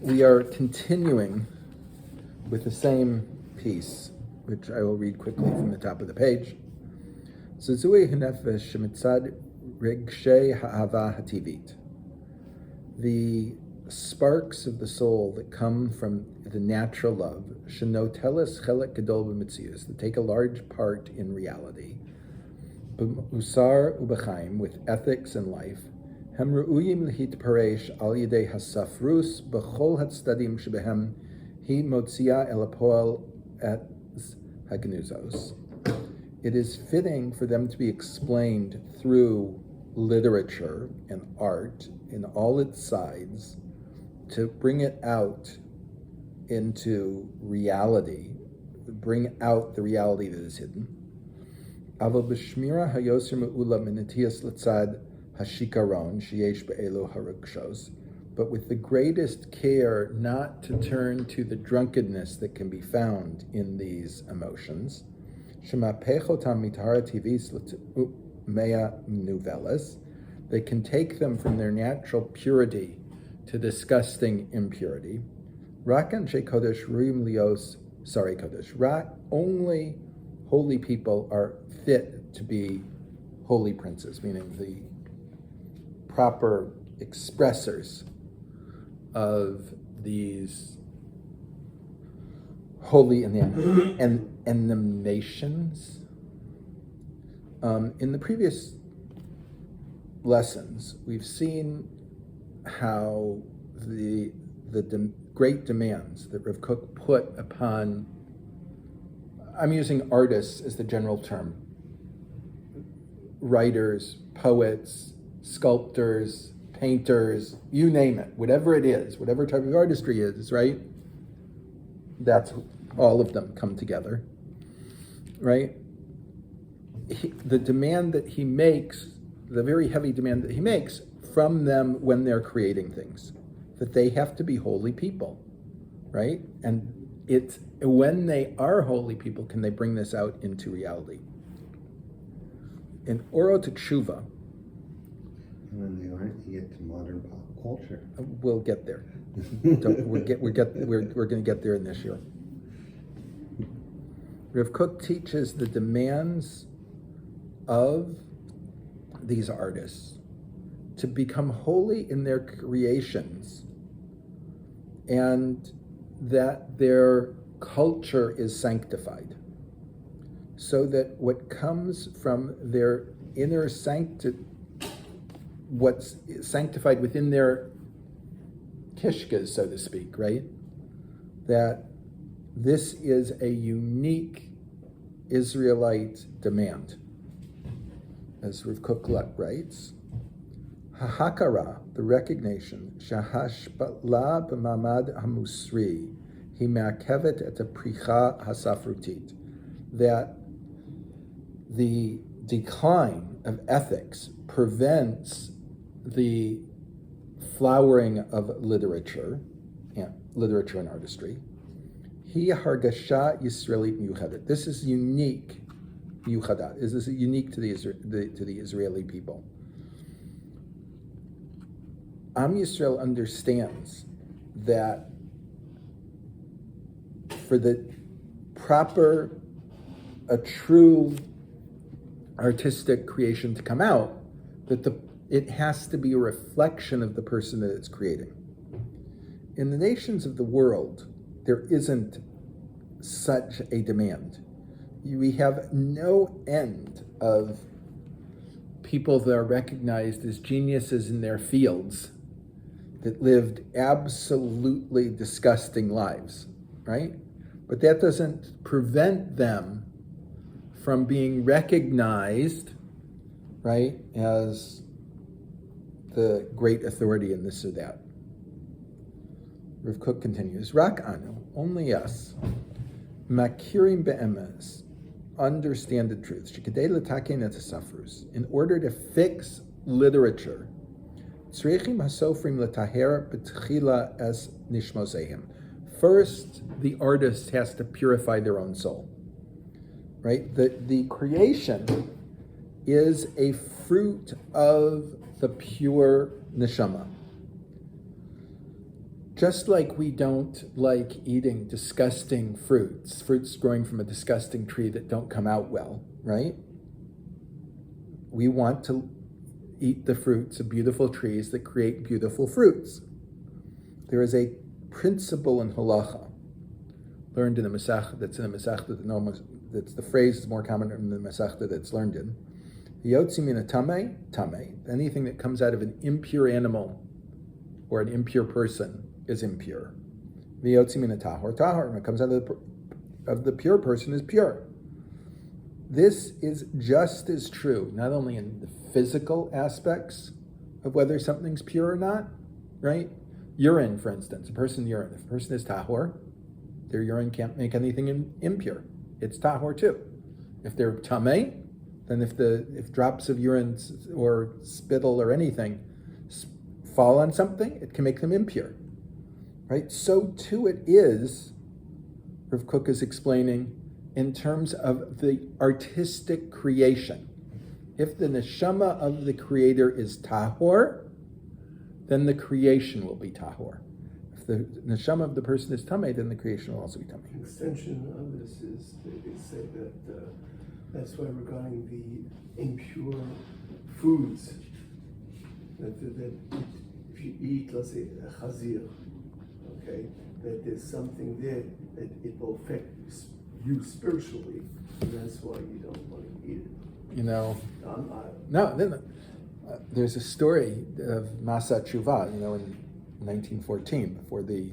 We are continuing with the same piece, which I will read quickly from the top of the page. זעזועי הנפש שמצד רגשי האהבה הטבעית. The sparks of the soul that come from the natural love, שנוטלת חלק גדול במציאות, that take a large part in reality, במוסר ובחיים, with ethics and life, הם ראויים להתפרש על ידי הספרות בכל הצדדים שבהם היא מוציאה אל הפעל את הגנוזות. It is fitting for them to be explained through literature and art in all its sides, to bring it out into reality, bring out the reality that is hidden. אבל בשמירה היותר מעלה מנטיה לצד השכרון שיש באלה הרגשות, but with the greatest care not to turn to the drunkenness that can be found in these emotions. שמהפך אותם מטהרה טבעית לטמאה מנוולת. They can take them from their natural purity to disgusting impurity. רק אנשי קודש ראויים להיות שרי קודש. Only holy people are fit to be holy princes, meaning the proper expressors of these holy emanations. In the previous lessons, we've seen how the great demands that Rav Kook put upon, I'm using artists as the general term, writers, poets, sculptors, painters, you name it, whatever it is, whatever type of artistry is, right? That's all of them come together, right? The demand that he makes, the very heavy demand that he makes from them when they're creating things, that they have to be holy people, right? And it's when they are holy people can they bring this out into reality. In Oro T'Tshuva, when they aren't, you get to modern pop culture. We'll get there. We're going to get there in this year. Rav Kook teaches the demands of these artists to become holy in their creations, and that their culture is sanctified, so that what comes from their inner what's sanctified within their kishkas, so to speak, right? That this is a unique Israelite demand. As Rav Kook writes, Hahakara, the recognition, shahashpala b'mamad hamusri, hi ma'akevet et apricha hasafrutit, that the decline of ethics prevents the flowering of literature and artistry. Hi hargasha Yisraelit miyuchadet. This is unique. Miyuchadat. This is unique to the Israeli people. Am Yisrael understands that for the proper, a true artistic creation to come out, that it has to be a reflection of the person that it's creating. In the nations of the world, there isn't such a demand. We have no end of people that are recognized as geniuses in their fields that lived absolutely disgusting lives, right? But that doesn't prevent them from being recognized, right, as the great authority in this or that. Rav Kook continues, Rak anu, only us, makirim be'emes, understand the truth, shekadei letaken et hasafrus, in order to fix literature, tzreichim hasofrim letaher betchila es nishmoseim. First, the artist has to purify their own soul, right? The creation is a fruit of the pure neshama. Just like we don't like eating disgusting fruits growing from a disgusting tree that don't come out well, right? We want to eat the fruits of beautiful trees that create beautiful fruits. There is a principle in halacha learned in the Masechta that's in the Masechta that's the phrase is more common in the Masechta that's learned in. Yotzi min tamei, tamei. Anything that comes out of an impure animal or an impure person is impure. Yotzi min tahor, tahor. When it comes out of the pure person is pure. This is just as true, not only in the physical aspects of whether something's pure or not, right? Urine, for instance, a person urine. If a person is tahor, their urine can't make anything impure. It's tahor too. If they're tamei, then if drops of urine or spittle or anything fall on something, it can make them impure, right? So too it is, Rav Kook is explaining, in terms of the artistic creation. If the neshama of the creator is tahor, then the creation will be tahor. If the neshama of the person is tamei, then the creation will also be tamei. An extension of this is they say that that's why regarding the impure foods, that if you eat, let's say, a chazir, okay, that there's something there that it will affect you spiritually, and that's why you don't want to eat it. You know, No. There's a story of Masa Tshuva, in 1914, before the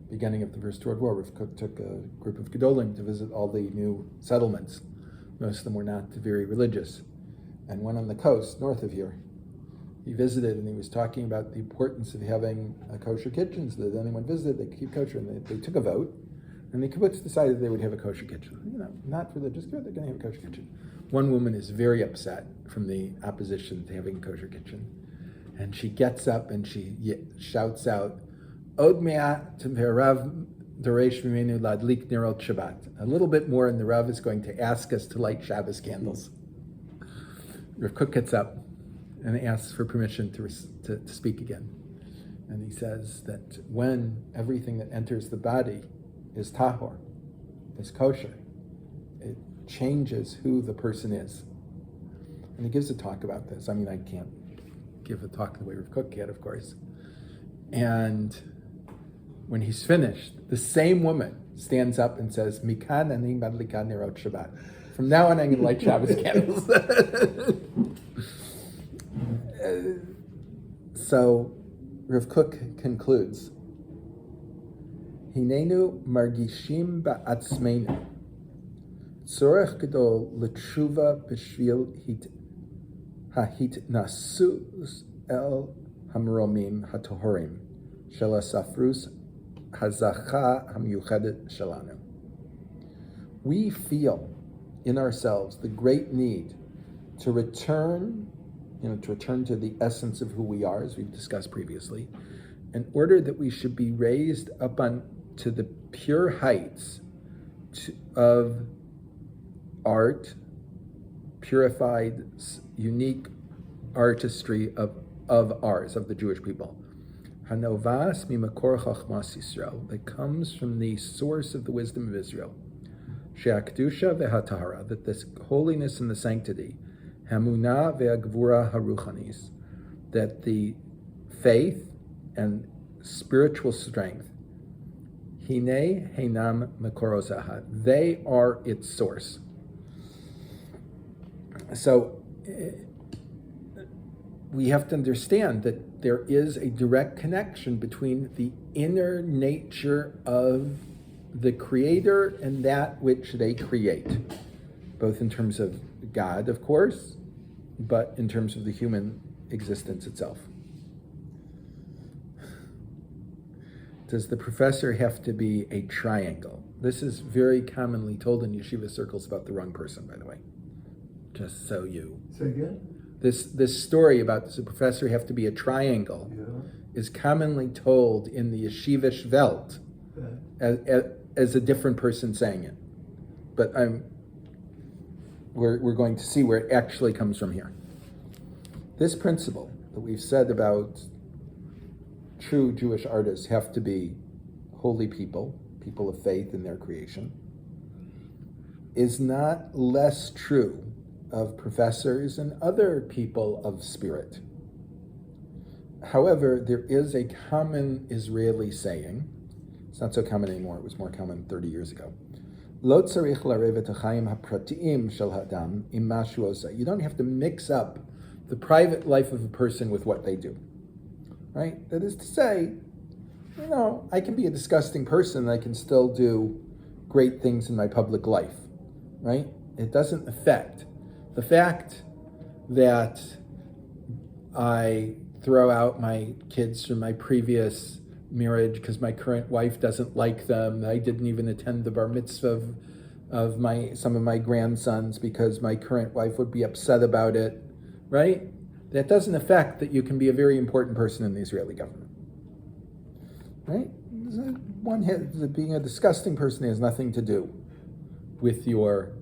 beginning of the First World War. Rav Kook took a group of Gedolim to visit all the new settlements. Most of them were not very religious. And one on the coast, north of here, he visited and he was talking about the importance of having a kosher kitchen so that anyone visited, they could keep kosher. And they took a vote, and the kibbutz decided they would have a kosher kitchen. Not religious, they're going to have a kosher kitchen. One woman is very upset from the opposition to having a kosher kitchen. And she gets up and she shouts out, Od me'at v'Rav doresh mimenu ladlik nerot Shabbat. A little bit more and the Rav is going to ask us to light Shabbos candles. Rav Kook gets up and asks for permission to speak again. And he says that when everything that enters the body is tahor, is kosher, it changes who the person is. And he gives a talk about this. I can't give a talk the way Rav Kook had, of course. And when he's finished, the same woman stands up and says, Mikan ani madlika nerot Shabbat. From now on, I'm going to light Shabbos candles. So Rav Kook concludes, Hinenu margishim ba'atzmeinu tzorech gadol l'tshuva b'shvil hahitnasus el hamromim hatohorim shel hasafrus hazacha hamiyuchedet shelanu. We feel in ourselves the great need to return to the essence of who we are, as we've discussed previously, in order that we should be raised up to the pure heights of art, purified, unique artistry of ours, of the Jewish people. Hanovas mimakor chachmas Yisrael, that comes from the source of the wisdom of Israel. She'akdusha ve'hatahara, that this holiness and the sanctity, Hamunah ve'agvura haruchanis, that the faith and spiritual strength, Hine Heinam Makorosaha, they are its source. So we have to understand that there is a direct connection between the inner nature of the Creator and that which they create, both in terms of God, of course, but in terms of the human existence itself. Does the professor have to be a triangle? This is very commonly told in yeshiva circles about the wrong person, by the way. Just so you... Say again? This story about does the professor have to be a triangle is commonly told in the yeshivish Welt as a different person saying it. But we're going to see where it actually comes from here. This principle that we've said about true Jewish artists have to be holy people, people of faith in their creation, is not less true of professors and other people of spirit. However, there is a common Israeli saying, it's not so common anymore, it was more common 30 years ago. Lo tzarich larev et hachayim hapratiim shel hadam im mashu oseh. You don't have to mix up the private life of a person with what they do. Right? That is to say, I can be a disgusting person and I can still do great things in my public life. Right? It doesn't affect the fact that I throw out my kids from my previous marriage because my current wife doesn't like them. I didn't even attend the bar mitzvah of some of my grandsons because my current wife would be upset about it, right? That doesn't affect that you can be a very important person in the Israeli government, right? Being a disgusting person has nothing to do with your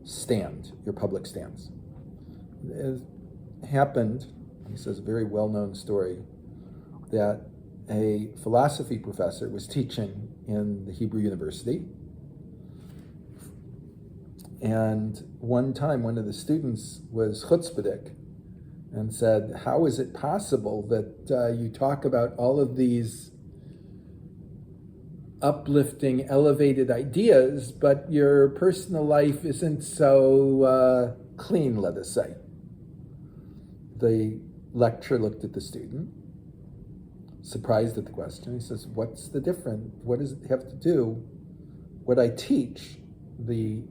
stand, your public stance. It happened, he says a very well-known story, that a philosophy professor was teaching in the Hebrew University, and one time one of the students was chutzpahdik and said, how is it possible that you talk about all of these uplifting, elevated ideas, but your personal life isn't so clean, let us say? The lecturer looked at the student, surprised at the question. He says, what's the difference? What does it have to do, what I teach, the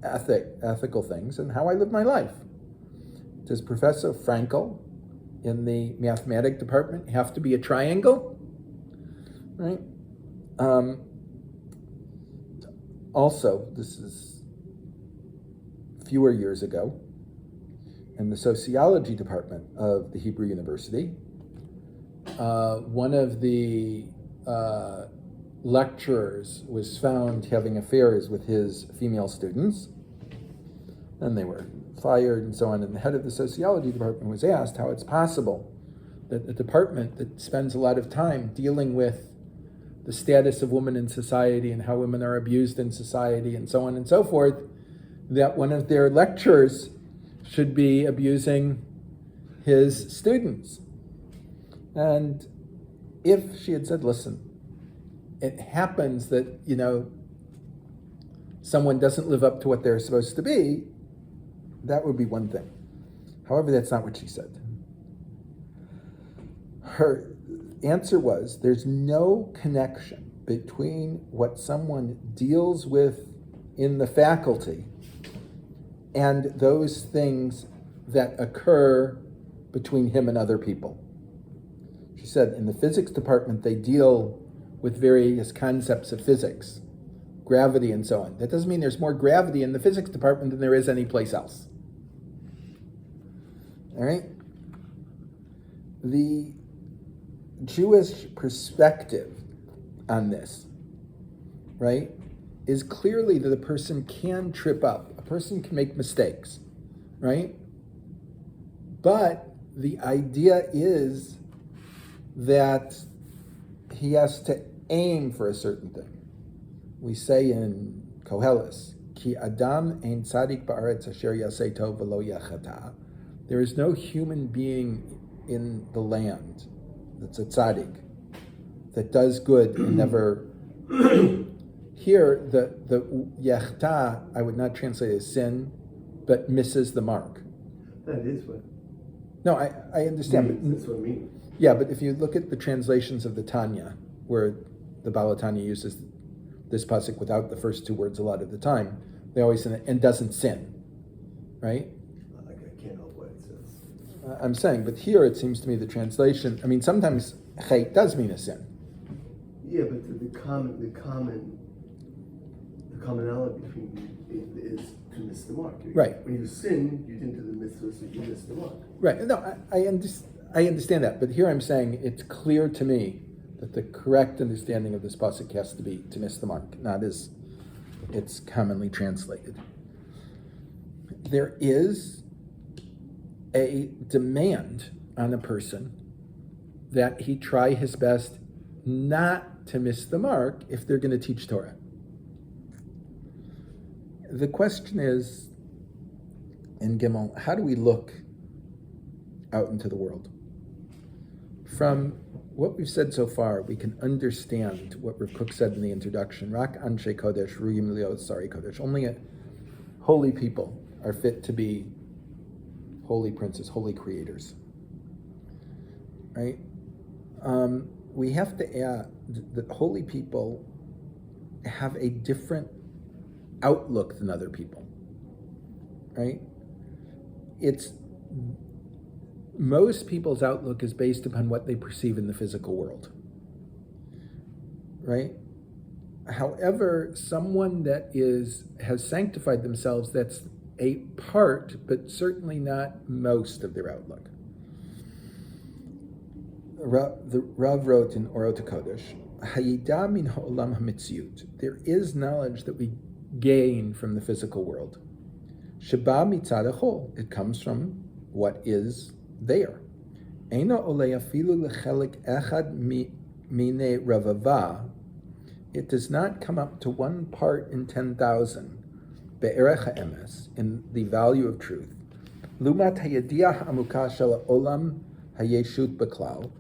ethical things, and how I live my life? Does Professor Frankel in the mathematics department have to be a triangle? Right? Also, this is fewer years ago, in the sociology department of the Hebrew University, one of the lecturers was found having affairs with his female students, and they were fired and so on. And the head of the sociology department was asked how it's possible that a department that spends a lot of time dealing with the status of women in society and how women are abused in society and so on and so forth, that one of their lecturers should be abusing his students. And if she had said, listen, it happens that, someone doesn't live up to what they're supposed to be, that would be one thing. However, that's not what she said. Her answer was, there's no connection between what someone deals with in the faculty and those things that occur between him and other people. She said in the physics department, they deal with various concepts of physics, gravity and so on. That doesn't mean there's more gravity in the physics department than there is anyplace else. All right? The Jewish perspective on this, right, is clearly that a person can trip up. A person can make mistakes, right? But the idea is that he has to aim for a certain thing. We say in Koheles, Ki Adam ein tzadik ba'aretz asher yaseh tov v'lo yachata. There is no human being in the land that's a tzaddik, that does good and never... Here, the yachta, I would not translate as sin, but misses the mark. That is what... No, I understand. That's what I mean. Yeah, but if you look at the translations of the Tanya, where the Baal Tanya uses this pasuk without the first two words a lot of the time, they always say, and doesn't sin, right? I can't help what it says. I'm saying, but here it seems to me the translation, sometimes chay does mean a sin. Yeah, but the commonality between it is to miss the mark. Right. When you sin, you didn't do the mitzvah, so you miss the mark. Right. No, I understand that, but here I'm saying it's clear to me that the correct understanding of this pasuk has to be to miss the mark, not as it's commonly translated. There is a demand on a person that he try his best not to miss the mark if they're going to teach Torah. The question is, in Gimel, how do we look out into the world? From what we've said so far, we can understand what Rav Kook said in the introduction. Rak anshe kodesh, raouyim liot sari kodesh. Only holy people are fit to be holy princes, holy creators. Right? We have to add that holy people have a different outlook than other people. Right? Most people's outlook is based upon what they perceive in the physical world. Right? However, someone that has sanctified themselves, that's a part, but certainly not most of their outlook. The Rav wrote in Orot HaKodesh, Hayida min ha'olam ha'metziut. There is knowledge that we gain from the physical world. Sheba mitzad ha'chol. It comes from what is there. Eina olei afilu lechelik echad mine ravava. It does not come up to 1 part in 10,000 be'erech ha'emes, in the value of truth. Lumat hayadiah ha'amuka shel olam hayeshut b'klal.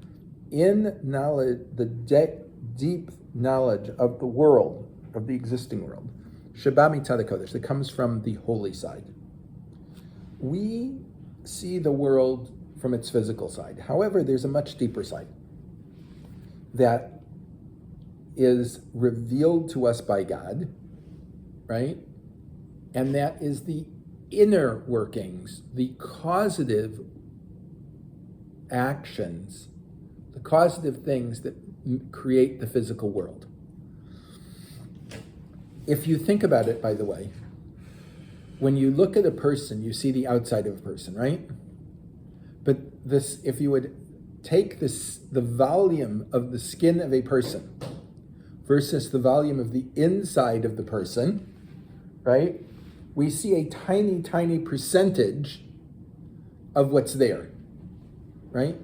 In knowledge, the deep knowledge of the world, of the existing world, Sheba mitzad kodesh, that comes from the holy side. We see the world from its physical side. However, there's a much deeper side that is revealed to us by God, right? And that is the inner workings, the causative actions, the causative things that create the physical world. If you think about it, by the way, when you look at a person, you see the outside of a person, right? But if you would take the volume of the skin of a person versus the volume of the inside of the person, right? We see a tiny, tiny percentage of what's there, right?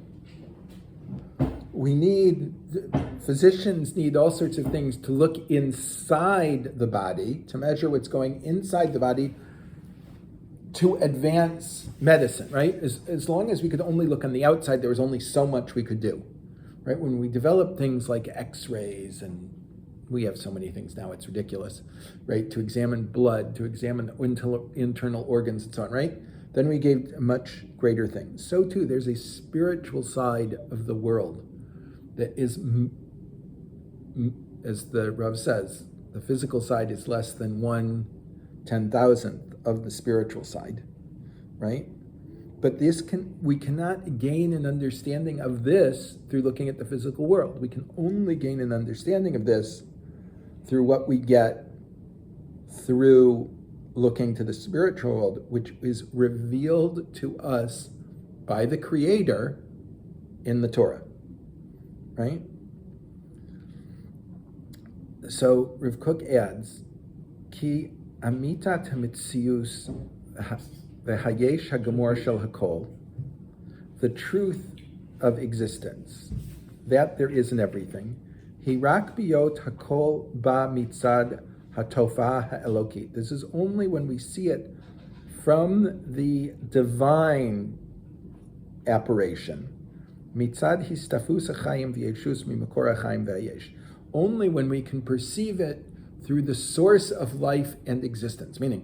Physicians need all sorts of things to look inside the body, to measure what's going inside the body, to advance medicine, right? As long as we could only look on the outside, there was only so much we could do, right? When we developed things like x-rays, and we have so many things now, it's ridiculous, right? To examine blood, to examine internal organs and so on, right? Then we gave a much greater thing. So too, there's a spiritual side of the world that is, as the Rav says, the physical side is less than 1/10,000th of the spiritual side, right? But we cannot gain an understanding of this through looking at the physical world. We can only gain an understanding of this through what we get through looking to the spiritual world, which is revealed to us by the Creator in the Torah, right? So Rav Kook adds, Ki amitat hamitzius v'hayesh hagamor shel hakol, the truth of existence, that there is in everything. Hirak biyot hakol ba mitzad hatofa ha'elokit. This is only when we see it from the divine apparition. Mitzad histafus ha'chayim v'yeshus mimakor ha'chayim v'hayesh. Only when we can perceive it through the source of life and existence. Meaning,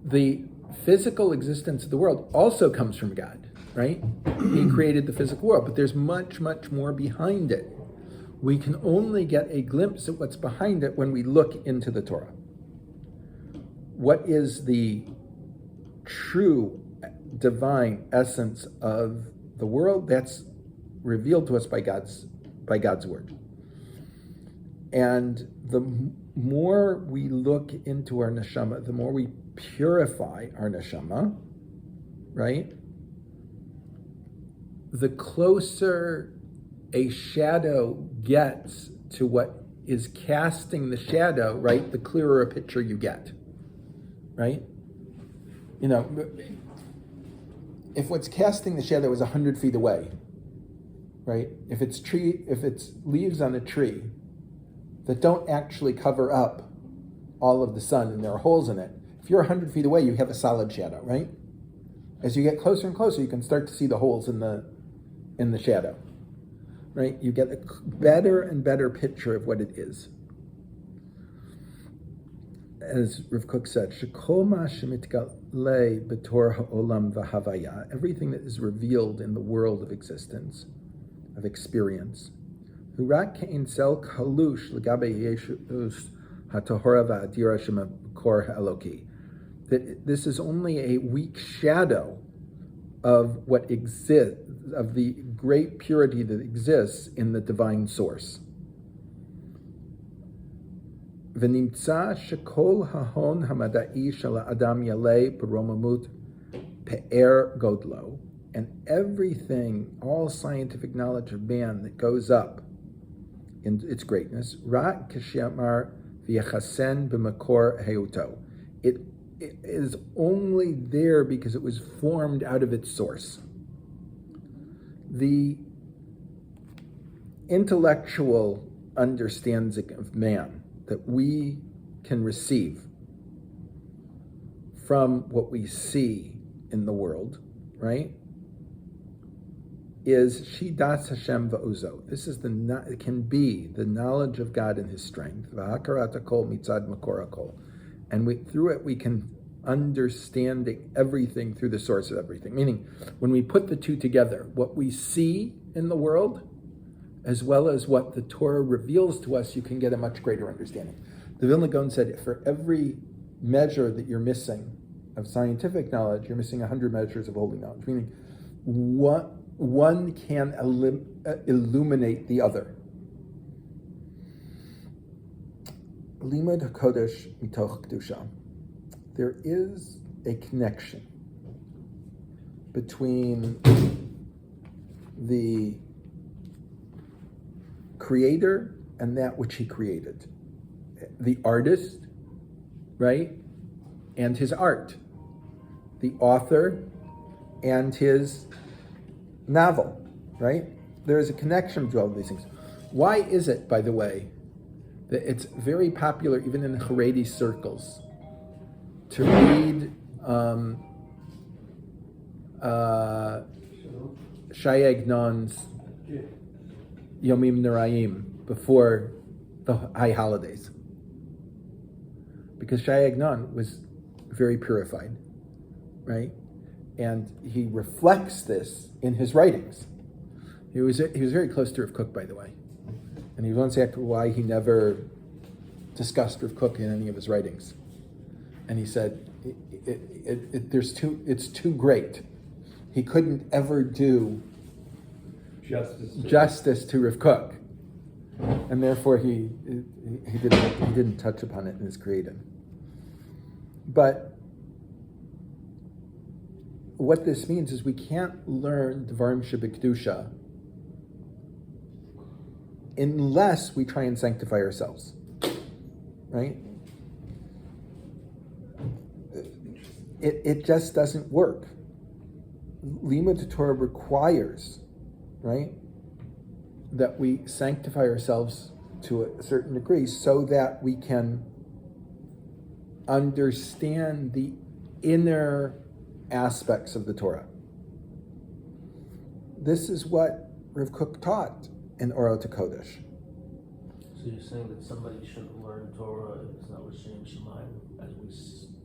the physical existence of the world also comes from God, right? He created the physical world, but there's much, much more behind it. We can only get a glimpse at what's behind it when we look into the Torah. What is the true divine essence of the world? That's revealed to us by God's word. And the more we look into our neshama, the more we purify our neshama, right? The closer a shadow gets to what is casting the shadow, right, the clearer a picture you get, right? You know, if what's casting the shadow is 100 feet away, right? If it's leaves on a tree that don't actually cover up all of the sun and there are holes in it, if you're 100 feet away, you have a solid shadow, right? As you get closer and closer, you can start to see the holes in the shadow, right? You get a better and better picture of what it is. As Rav Kook said, "Shekol ma shemitgalei b'tor ha'olam v'havaya," everything that is revealed in the world of existence, of experience, hu rak ke'in sel kalush l'gabei yeshus ha'tohora v'adira shemakor ha'eloki. That this is only a weak shadow of what exists, of the great purity that exists in the divine source. V'nimtza shekol hahon hamada'i shel ha'adam yalei b'romamut pe'er godlo, and everything, all scientific knowledge of man that goes up in its greatness, ra kashiamar v'yachasen b'makor heuto. It is only there because it was formed out of its source. The intellectual understanding of man that we can receive from what we see in the world, right, is Shidas Hashem va'uzo. This is it can be the knowledge of God and His strength. V'hakarat kol mitzad makor kol. And through it we can understand everything through the source of everything. Meaning, when we put the two together, what we see in the world, as well as what the Torah reveals to us, you can get a much greater understanding. The Vilna Gaon said, for every measure that you're missing of scientific knowledge, you're missing 100 measures of holy knowledge. Meaning, one can illuminate the other. Limud HaKodesh mitoch Kedusha. There is a connection between the creator and that which he created. The artist, right, and his art. The author and his novel, right? There is a connection to all of these things. Why is it, by the way, that it's very popular even in Haredi circles to read Shai Agnon's Yomim Noraim before the high holidays? Because Shai Agnon was very purified, right? And he reflects this in his writings. He was very close to Rav Kook, by the way. And he was once asked why he never discussed Rav Kook in any of his writings. And he said, it's too great. He couldn't ever do justice to Rav Kook. And therefore he didn't touch upon it in his creative. But what this means is we can't learn Dvarim Shebekdusha unless we try and sanctify ourselves, right? It just doesn't work. Limud Torah requires, right, that we sanctify ourselves to a certain degree so that we can understand the inner aspects of the Torah. This is what Rav Kook taught in Orot HaKodesh. So you're saying that somebody shouldn't learn Torah if it's not L'Shem Shemayim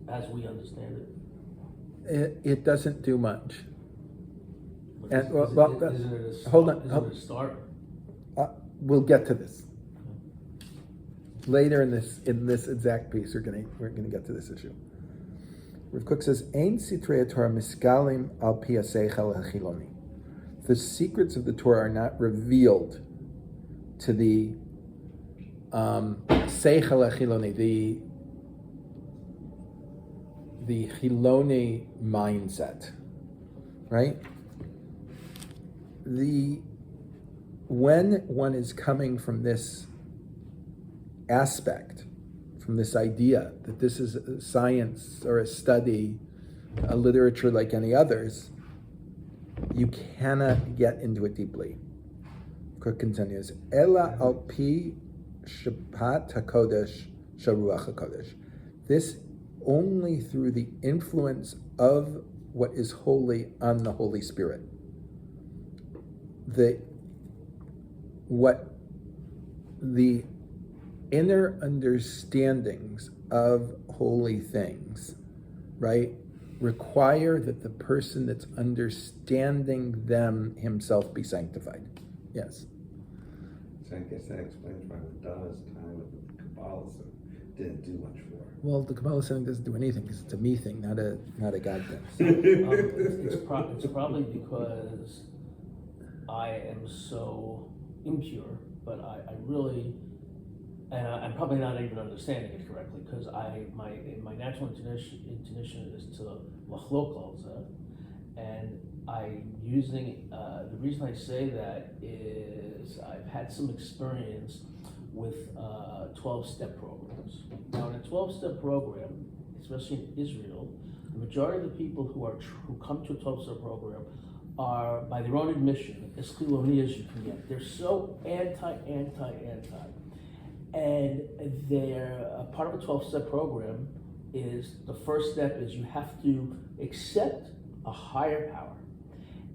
as we understand it? It doesn't do much. But isn't it a hold on. Isn't it a start? We'll get to this later in this exact piece. We're gonna get to this issue. Rav Kook says, "Ein sitrei Torah miskalim al pi haseichel hachiloni." The secrets of the Torah are not revealed to the seichel hachiloni, the Chiloni mindset, right? When one is coming from this aspect, from this idea that this is a science or a study, a literature like any others, you cannot get into it deeply. Kook continues, Ela al pi shapat hakodesh sharuach hakodesh. This only through the influence of what is holy on the Holy Spirit. What the inner understandings of holy things, right, require that the person that's understanding them himself be sanctified. Yes. So I guess that explains why Madonna's time with the Catholicism didn't do much for her. Well, the Kabbalah thing doesn't do anything because it's a me thing, not a God thing. It's probably because I am so impure, but I really, and I'm probably not even understanding it correctly, because my natural intuition is to lachlok al zeh, and the reason I say that is I've had some experience with 12-step programs. Now, in a 12-step program, especially in Israel, the majority of the people who come to a 12-step program are, by their own admission, as chiloni as you can get. They're so anti. And they're part of a 12-step program is the first step is you have to accept a higher power.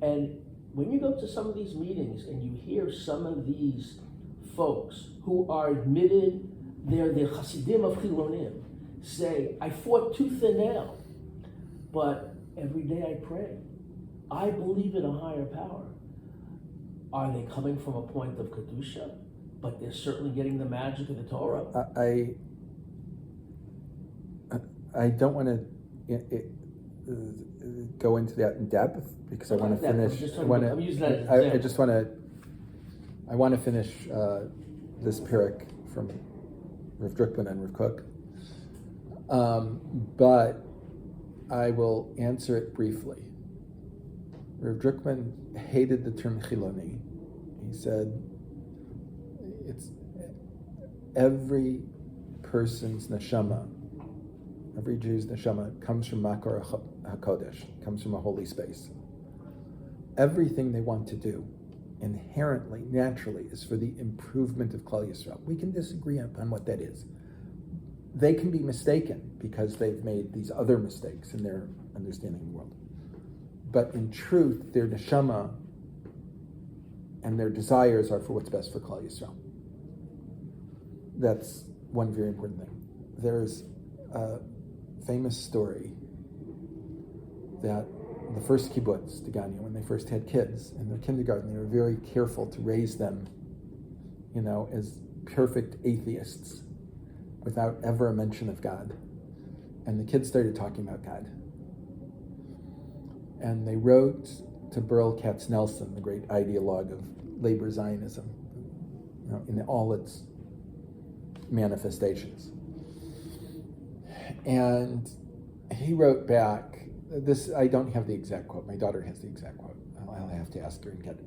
And when you go to some of these meetings and you hear some of these folks who are admitted they're the Hasidim of Chilonim say, I fought tooth and nail, but every day I pray. I believe in a higher power. Are they coming from a point of Kedusha? But they're certainly getting the magic of the Torah. I don't want to go into that in depth because I want to finish. I want to finish this parak from Rav Drukman and Rav Kook. But I will answer it briefly. Rav Drukman hated the term chiloni. He said it's every person's neshama, every Jew's neshama comes from Makor HaKodesh, comes from a holy space. Everything they want to do inherently, naturally, is for the improvement of Klal Yisrael. We can disagree upon what that is. They can be mistaken because they've made these other mistakes in their understanding of the world. But in truth, their neshama and their desires are for what's best for Klal Yisrael. That's one very important thing. There's a famous story that the first kibbutz, Degania, when they first had kids in their kindergarten, they were very careful to raise them, as perfect atheists without ever a mention of God. And the kids started talking about God. And they wrote to Burl Katz-Nelson, the great ideologue of labor Zionism, in all its manifestations. And he wrote back, this, I don't have the exact quote, my daughter has the exact quote. I'll have to ask her and get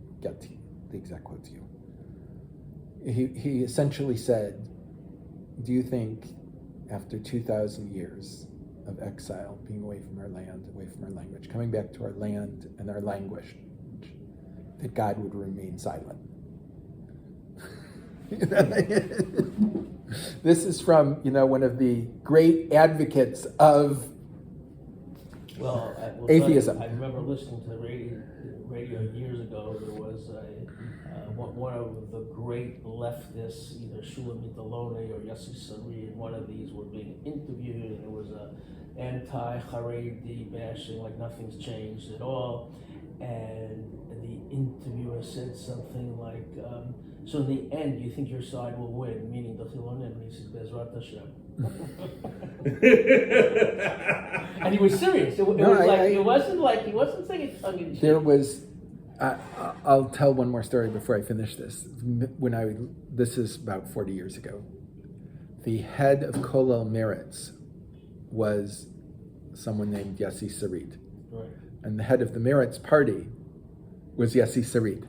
the exact quote to you. He essentially said, do you think after 2,000 years of exile, being away from our land, away from our language, coming back to our land and our language, that God would remain silent? This is from, one of the great advocates of atheism. I remember listening to the radio years ago. There was one of the great leftists, either Shulamit Aloni or Yossi Sari, and one of these were being interviewed, and it was a anti-Haredi bashing, like nothing's changed at all. And the interviewer said something like, so in the end, you think your side will win, meaning the Chilonim? And he said, Bezrat Hashem. And he was serious. It wasn't like he wasn't saying it tongue in cheek. There was, I'll tell one more story before I finish this. This is about 40 years ago. The head of Kollel Meretz was someone named Yossi Sarit. Right. And the head of the Meretz party was Yossi Sarit.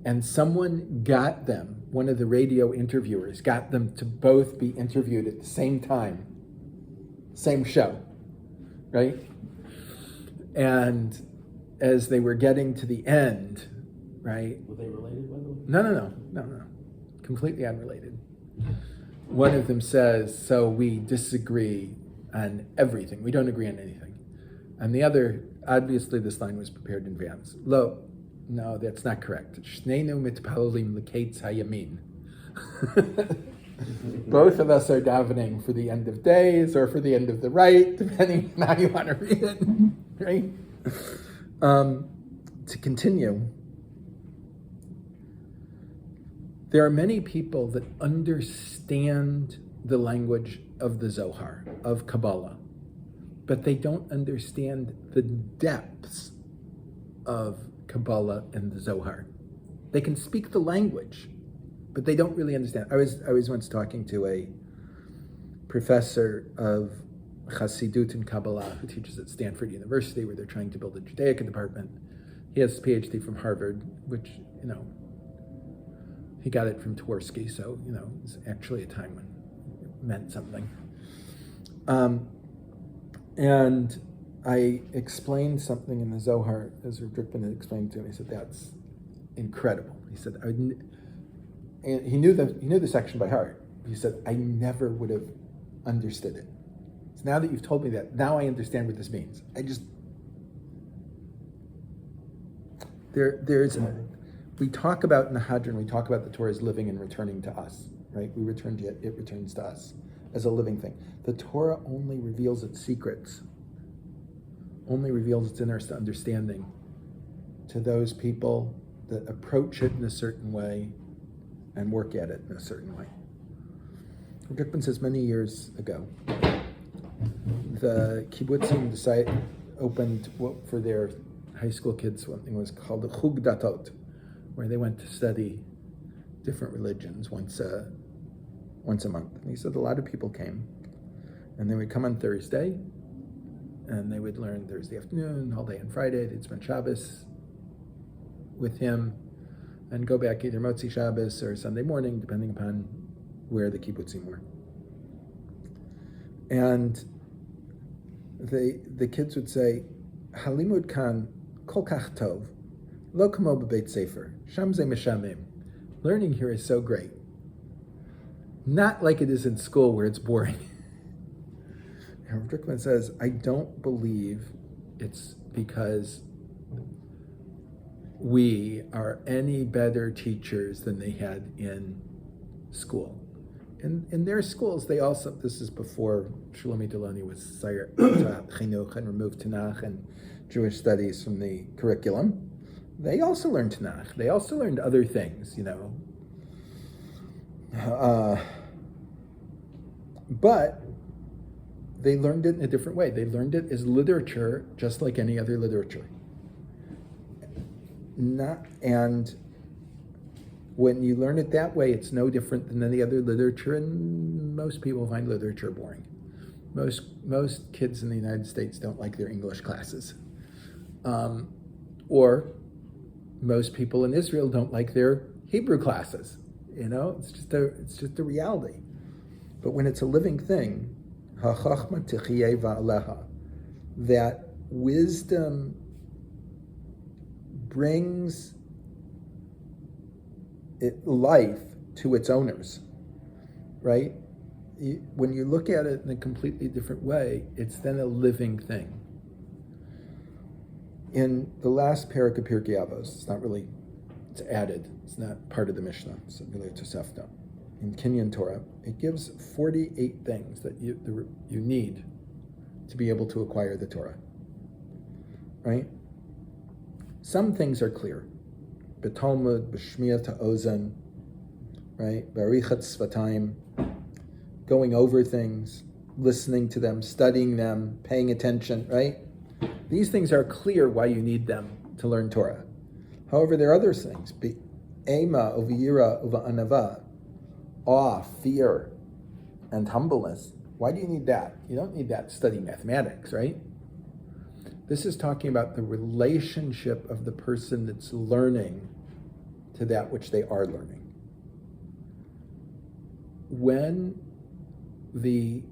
And someone got them, one of the radio interviewers, got them to both be interviewed at the same time, same show, right? And as they were getting to the end, right? Were they related, by the way? No. Completely unrelated. One of them says, so we disagree on everything. We don't agree on anything. And the other, obviously this line was prepared in advance. Lo, no, that's not correct. Shneinu mitpalalim l'kates hayamin. Both of us are davening for the end of days or for the end of the right, depending on how you want to read it, right? To continue, there are many people that understand the language of the Zohar, of Kabbalah, but they don't understand the depths of Kabbalah and the Zohar. They can speak the language, but they don't really understand. I was once talking to a professor of Chassidut and Kabbalah who teaches at Stanford University, where they're trying to build a Judaica department. He has a PhD from Harvard, which, he got it from Tversky, so, it's actually a time when it meant something. And I explained something in the Zohar, as Rav Drickman had explained to me. He said, that's incredible. He said, and he knew the section by heart. He said, I never would have understood it. So now that you've told me that, now I understand what this means. We talk about in the Hadron, we talk about the Torah as living and returning to us, right? We return to it, it returns to us as a living thing. The Torah only reveals its secrets, only reveals its inner understanding to those people that approach it in a certain way and work at it in a certain way. Drickman says many years ago, the kibbutzim opened for their high school kids something was called the Chug Datot, where they went to study different religions once a month. And he said a lot of people came, and they would come on Thursday, and they would learn Thursday afternoon, all day on Friday. They'd spend Shabbos with him, and go back either Motzi Shabbos or Sunday morning, depending upon where the kibbutzim were. And the kids would say, Halimud kan kol kach tov, lo kamo bebeit sefer, sham ze meshamim. Learning here is so great. Not like it is in school where it's boring. And Drickman says, I don't believe it's because we are any better teachers than they had in school. In their schools, they also, this is before Shlomi Deloni was Sayer Chinuch and removed Tanakh and Jewish studies from the curriculum. They also learned Tanakh. They also learned other things, but they learned it in a different way. They learned it as literature, just like any other literature. And when you learn it that way, it's no different than any other literature, and most people find literature boring. Most kids in the United States don't like their English classes. Or most people in Israel don't like their Hebrew classes. It's just a reality. But when it's a living thing, ha'chachma tichiyeh va'aleha, that wisdom brings life to its owners, right? When you look at it in a completely different way, it's then a living thing. In the last parak of Pirkei Avos, it's added, it's not part of the Mishnah, it's really a Tosefta. In Kinyan Torah, it gives 48 things that you need to be able to acquire the Torah, right? Some things are clear. B'Talmud, b'Shmiya ta'ozen, right? B'arichat svatayim, going over things, listening to them, studying them, paying attention, right? These things are clear why you need them to learn Torah. However, there are other things. Ema, uviyira, uva awe, fear, and humbleness. Why do you need that? You don't need that to study mathematics, right? This is talking about the relationship of the person that's learning to that which they are learning. When the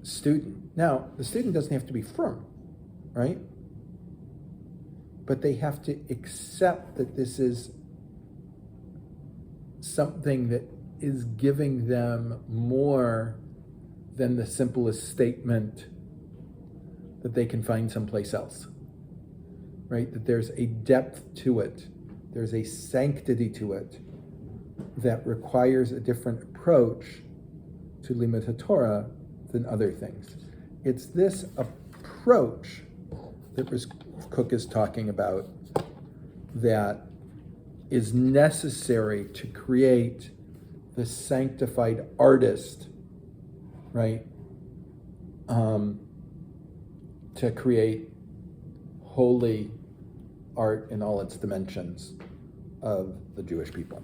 student doesn't have to be firm, right? but they have to accept that this is something that is giving them more than the simplest statement that they can find someplace else, right? That there's a depth to it, there's a sanctity to it that requires a different approach to limud Torah than other things. It's this approach that Kook is talking about that is necessary to create the sanctified artist, right? To create holy art in all its dimensions of the Jewish people.